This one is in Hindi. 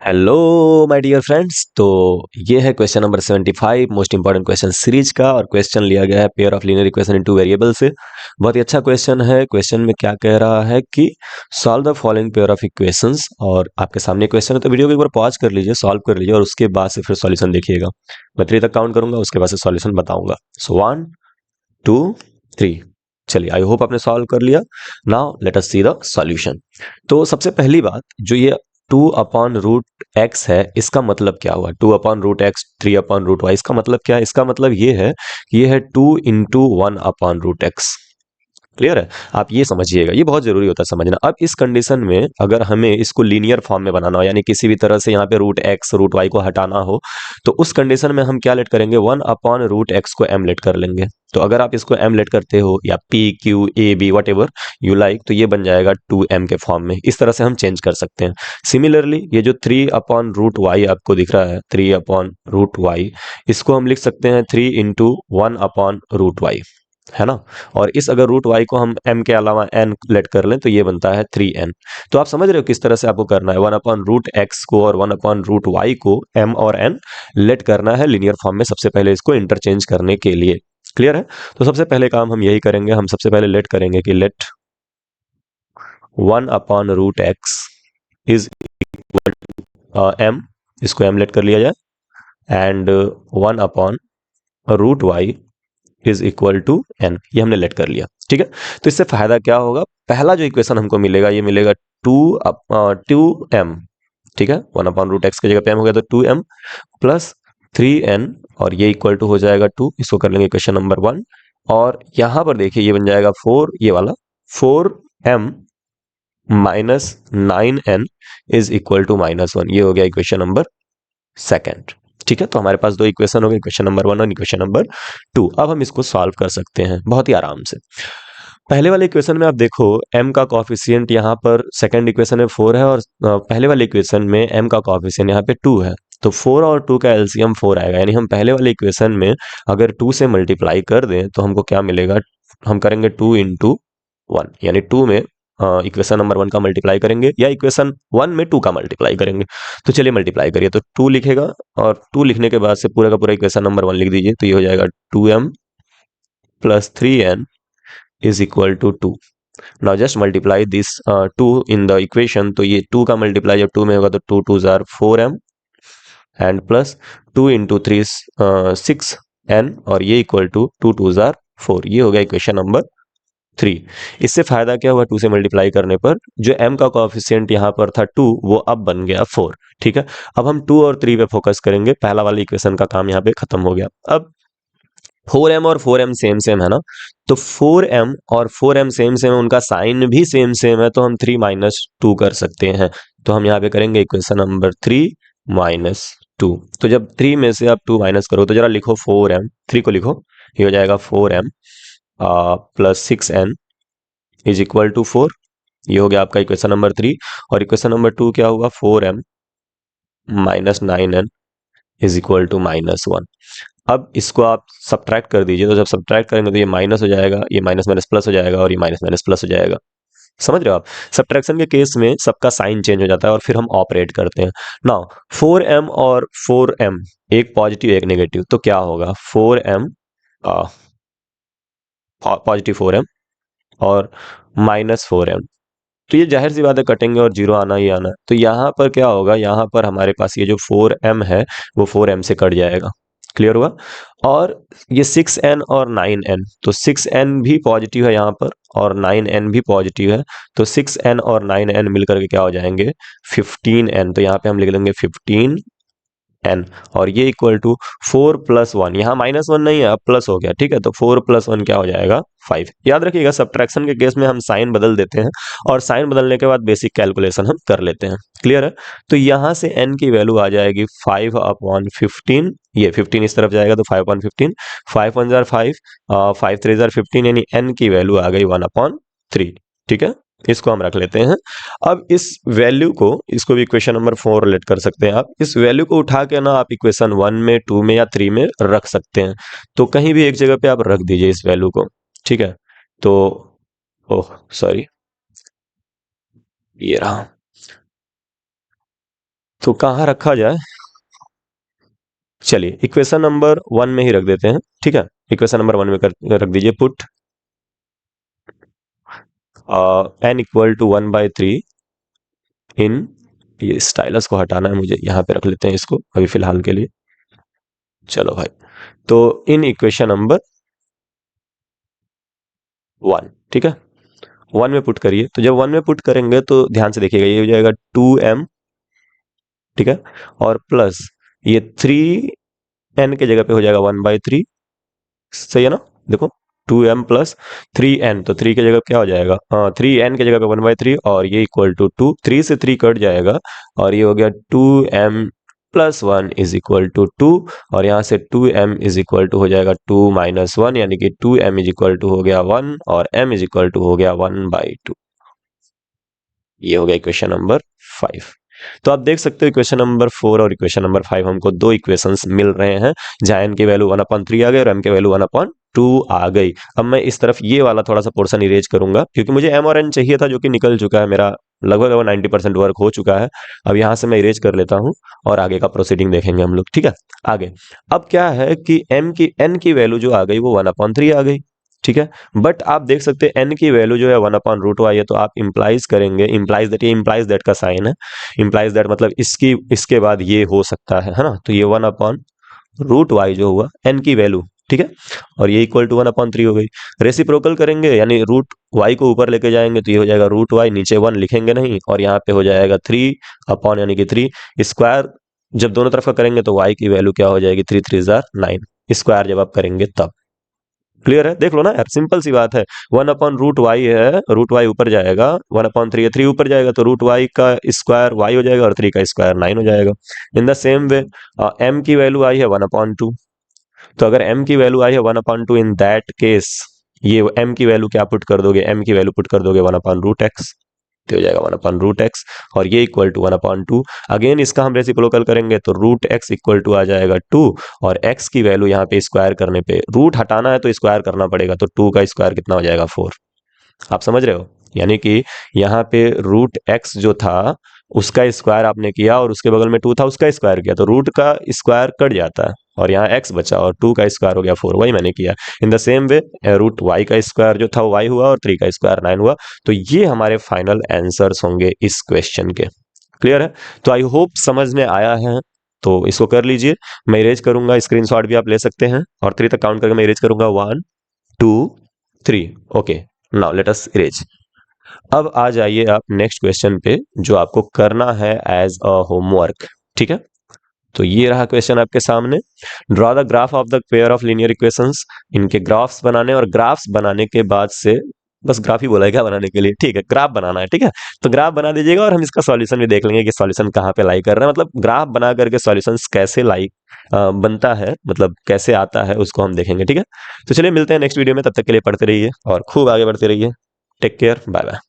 Hello my dear friends. तो ये है question number 75 most important question series का, और क्वेश्चन लिया गया है pair of linear equation in two variable से। बहुत ही अच्छा क्वेश्चन है। क्वेश्चन में क्या कह रहा है कि solve the following pair of equations, और आपके सामने क्वेश्चन है तो वीडियो को एक बार पॉज कर लीजिए, सॉल्व कर लीजिए, और उसके बाद से फिर सॉल्यूशन देखिएगा। मैं 3 तक काउंट करूंगा, उसके बाद से सॉल्यूशन बताऊंगा। सो 1 2 3। चलिए, आई होप आपने सॉल्व कर लिया। Now let us see the solution. तो सबसे पहली बात, जो ये 2/√x है, इसका मतलब क्या हुआ? 2/√x 3/√y, इसका मतलब क्या है? इसका मतलब ये है कि ये है 2 इंटू 1/√x। क्लियर है? आप ये समझिएगा, ये बहुत जरूरी होता है समझना। अब इस कंडीशन में अगर हमें इसको लीनियर फॉर्म में बनाना हो, यानी किसी भी तरह से यहाँ पे √x √y को हटाना हो, तो उस कंडीशन में हम क्या लेट करेंगे? 1/√x को m लेट कर लेंगे। तो अगर आप इसको m लेट करते हो, या p q a b what ever you like, तो ये बन जाएगा 2m के फॉर्म में। इस तरह से हम चेंज कर सकते हैं। सिमिलरली ये जो 3/√y आपको दिख रहा है, 3/√y, इसको हम लिख सकते हैं 3 इंटू 1/√y, है ना। और इस अगर √y को हम m के अलावा n लेट कर लें, तो ये बनता है 3n। तो आप समझ रहे हो किस तरह से आपको करना है? 1/√x को और 1/√y को m और n लेट करना है लीनियर फॉर्म में, सबसे पहले इसको इंटरचेंज करने के लिए। क्लियर है? तो सबसे पहले काम हम यही करेंगे, हम सबसे पहले लेट करेंगे कि लेट 1/√x इज m, इसको m लेट कर लिया जाए, and 1/√y is equal to n, ये हमने लेट कर लिया। ठीक है? तो इससे फायदा क्या होगा? पहला जो इक्वेशन हमको मिलेगा, ये मिलेगा 2m। ठीक है? 1/√x की जगह पे m हो गया, तो 2m प्लस 3n, और ये इक्वल टू हो जाएगा 2। इसको कर लेंगे क्वेश्चन नंबर 1। और यहां पर देखिए ये बन जाएगा 4, ये वाला 4m minus 9n is equal to -1। ये हो गया इक्वेशन नंबर सेकंड। ठीक है? तो हमारे पास दो इक्वेशन हो गए, इक्वेशन नंबर 1 और इक्वेशन नंबर 2। अब हम इसको सॉल्व कर सकते हैं बहुत ही आराम से। पहले वाले इक्वेशन में आप देखो, m का कॉफिशिएंट यहाँ पर सेकंड इक्वेशन में 4 है, और पहले वाले इक्वेशन में m का कॉफिशिएंट यहाँ पे 2 है। तो 4 और 2 का एलसीएम 4 आएगा, यानी हम पहले वाले इक्वेशन में अगर 2 से मल्टीप्लाई कर दें तो हमको क्या मिलेगा? हम करेंगे 2 इंटू 1, यानी 2 में इक्वेशन नंबर 1 का मल्टीप्लाई करेंगे, या इक्वेशन 1 में 2 का मल्टीप्लाई करेंगे। तो चलिए मल्टीप्लाई करिए, तो 2 लिखेगा, और 2 लिखने के बाद से पूरा का पूरा इक्वेशन नंबर 1 लिख दीजिए, तो ये हो जाएगा 2m plus 3n is equal to 2। Now just multiply this 2 in the equation, तो ये 2 का मल्टीप्लाई जब 2 में होगा तो 2 2 jar 4m, and plus 2 into 3 6n, और ये इक्वल टू 2 2 जार 4। ये हो गया इक्वेशन नंबर 3। इससे फायदा क्या हुआ? 2 से मल्टीप्लाई करने पर जो m का कोएफिशिएंट यहाँ पर था 2, वो अब बन गया 4। ठीक है? अब हम 2 और 3 पे फोकस करेंगे, पहला वाली इक्वेशन का काम यहाँ पे खत्म हो गया। अब 4m और 4m सेम सेम है ना, तो 4m और 4m सेम सेम है, उनका साइन भी सेम सेम है, तो हम 3 माइनस 2 कर सकते हैं। तो हम यहाँ पे करेंगे इक्वेशन नंबर 3 माइनस 2। तो जब 3 में से आप 2 माइनस करो, तो जरा लिखो 4m, 3 को लिखो, ये हो जाएगा 4m plus 6n is equal to 4। ये हो गया आपका इक्वेशन नंबर 3। और इक्वेशन नंबर 2 क्या हुआ? 4m minus 9n is equal to -1। अब इसको आप सब्ट्रैक्ट कर दीजिए, तो जब सब्ट्रैक्ट करेंगे तो ये माइनस हो जाएगा, ये माइनस माइनस प्लस हो जाएगा, और ये माइनस माइनस प्लस हो जाएगा। समझ रहे हो आप? सब्ट्रैक्शन के केस में सबका साइन चेंज हो जाता है, और फिर हम ऑपरेट करते हैं। नाउ 4m और 4m, एक पॉजिटिव एक नेगेटिव, तो क्या होगा? 4m पॉजिटिव 4m और -4m, तो ये जाहिर सी बात है कटेंगे और जीरो आना ही आना है। तो यहाँ पर क्या होगा? यहाँ पर हमारे पास ये जो 4m है, वो 4m से कट जाएगा। क्लियर हुआ? और ये 6n और 9n, तो 6n भी पॉजिटिव है यहाँ पर, और 9n भी पॉजिटिव है, तो 6n और 9n मिलकर के क्या हो जाएंगे? 15n। तो यहाँ पे हम लिख लेंगे 15n, और ये इक्वल टू 4 प्लस 1, यहाँ -1 नहीं है, अब प्लस हो गया। ठीक है? तो 4 प्लस 1 क्या हो जाएगा? 5। याद रखिएगा, सब्ट्रैक्शन के केस में हम साइन बदल देते हैं, और साइन बदलने के बाद बेसिक कैलकुलेशन हम कर लेते हैं। क्लियर है? तो यहाँ से n की वैल्यू आ जाएगी 5/15। ये 15 इस तरफ जाएगा, तो 5/15, 5 1 जार 5, 5 3 जार 15, यानी n की वैल्यू आ गई 1/3। ठीक है? इसको हम रख लेते हैं। अब इस वैल्यू को, इसको भी इक्वेशन नंबर 4 रिलेट कर सकते हैं आप। इस वैल्यू को उठा के ना आप इक्वेशन 1 में, 2 में या 3 में रख सकते हैं। तो कहीं भी एक जगह पे आप रख दीजिए इस वैल्यू को। ठीक है? तो ओह सॉरी, ये रहा। तो कहाँ रखा जाए, चलिए इक्वेशन नंबर 1 में ही रख देते हैं, ठीक है। इक्वेशन नंबर 1 में रख दीजिए, पुट n इक्वल टू 1/3 इन, ये स्टाइलस को हटाना है मुझे, यहाँ पे रख लेते हैं इसको अभी फिलहाल के लिए। चलो भाई, तो इन इक्वेशन नंबर 1, ठीक है। 1 में पुट करिए, तो जब 1 में पुट करेंगे तो ध्यान से देखिएगा, ये हो जाएगा 2m, ठीक है, और प्लस ये 3n के जगह पे हो जाएगा 1/3, सही है ना। देखो 2m प्लस 3n, तो 3 की जगह क्या हो जाएगा, 3n की जगह पे 1/3, और ये इक्वल टू 2, 3 से 3 कट जाएगा, और ये हो गया 2m plus 1 is equal to 2, और यहाँ से 2m इज इक्वल टू हो जाएगा 2 माइनस 1, यानी कि 2m इज इक्वल टू हो गया 1, और m इज इक्वल टू हो गया 1/2। ये हो गया इक्वेशन नंबर 5। तो आप देख सकते हो इक्वेशन नंबर 4 और इक्वेशन नंबर 5 हमको दो इक्वेशंस मिल रहे हैं, जहां n की वैल्यू 1/3 आ गई और m की वैल्यू 1/2 आ गई। अब मैं इस तरफ ये वाला थोड़ा सा पोर्शन इरेज करूंगा, क्योंकि मुझे m और n चाहिए था, जो कि निकल चुका है, मेरा लगभग 90% वर्क हो चुका है। अब यहाँ से मैं इरेज कर लेता हूँ और आगे का प्रोसीडिंग देखेंगे हम लोग, ठीक है। आगे अब क्या है कि n की वैल्यू जो आ गई वो 1/3 आ गई, ठीक है। बट आप देख सकते हैं n की वैल्यू जो है 1/√y है, तो आप इंप्लाइज करेंगे, इंप्लाइज दैट, ये इंप्लाइज दैट का साइन है, इंप्लाइज दैट मतलब इसके बाद ये हो सकता है ना। तो ये 1/√y जो हुआ n की वैल्यू, ठीक है, और ये इक्वल टू 1/3 हो गई। रेसिप्रोकल करेंगे, यानी रूट y को ऊपर लेके जाएंगे, तो ये हो जाएगा √y, नीचे 1 लिखेंगे नहीं, और यहाँ पे हो जाएगा 3 अपॉन, यानी कि 3 स्क्वायर, जब दोनों तरफ का करेंगे तो y की वैल्यू क्या हो जाएगी, 3 3 9 स्क्वायर जब आप करेंगे तब। क्लियर है, देख लो ना यार, सिंपल सी बात है। 1/√y है, √y ऊपर जाएगा, 1/3 है, 3 ऊपर जाएगा, तो √y का स्क्वायर y हो जाएगा, और 3 का स्क्वायर 9 हो जाएगा। In the same way m की वैल्यू आई है 1/2, तो अगर m की वैल्यू आई है 1/2, इन दैट केस ये m की वैल्यू क्या पुट कर दोगे, m की वैल्यू पुट कर दोगे 1/√x, तो हो जाएगा 1/√x, और ये इक्वल टू 1/2। अगेन इसका हम रेसिप्रोकल करेंगे तो √x इक्वल टू आ जाएगा 2, और x की वैल्यू यहाँ पे स्क्वायर करने पे, रूट हटाना है तो स्क्वायर करना पड़ेगा, तो 2 का स्क्वायर कितना हो जाएगा 4। आप समझ रहे हो, यानी कि यहाँ पे √x जो था उसका स्क्वायर आपने किया, और उसके बगल में 2 था उसका स्क्वायर किया, तो रूट का स्क्वायर कट जाता है, और यहाँ x बचा, और 2 का स्क्वायर हो गया 4, वही मैंने किया। In the same way √y का स्क्वायर जो था वो y हुआ, और 3 का स्क्वायर 9 हुआ। तो ये हमारे फाइनल आंसर्स होंगे इस क्वेश्चन के। क्लियर है, तो आई होप समझ में आया है। तो इसको कर लीजिए, मैं इरेज करूंगा, स्क्रीनशॉट भी आप ले सकते हैं, और 3 तक काउंट करके मैं इरेज करूंगा, 1 2 3। Okay, now let us erase. अब आ जाइए आप नेक्स्ट क्वेश्चन पे, जो आपको करना है एज अ होमवर्क, ठीक है। तो ये रहा क्वेश्चन आपके सामने, draw the graph of the pair of linear equations. इनके ग्राफ्स बनाने, और ग्राफ्स बनाने के बाद से, बस ग्राफ ही बोला है क्या बनाने के लिए, ठीक है, ग्राफ बनाना है, ठीक है। तो ग्राफ बना दीजिएगा, और हम इसका सॉल्यूशन भी देख लेंगे कि सॉल्यूशन कहाँ पे लाई कर रहा है, मतलब ग्राफ बना करके सॉल्यूशंस कैसे लाई बनता है, मतलब कैसे आता है, उसको हम देखेंगे, ठीक है। तो चलिए मिलते हैं नेक्स्ट वीडियो में, तब तक के लिए पढ़ते रहिए और खूब आगे बढ़ते रहिए। Take care, bye bye.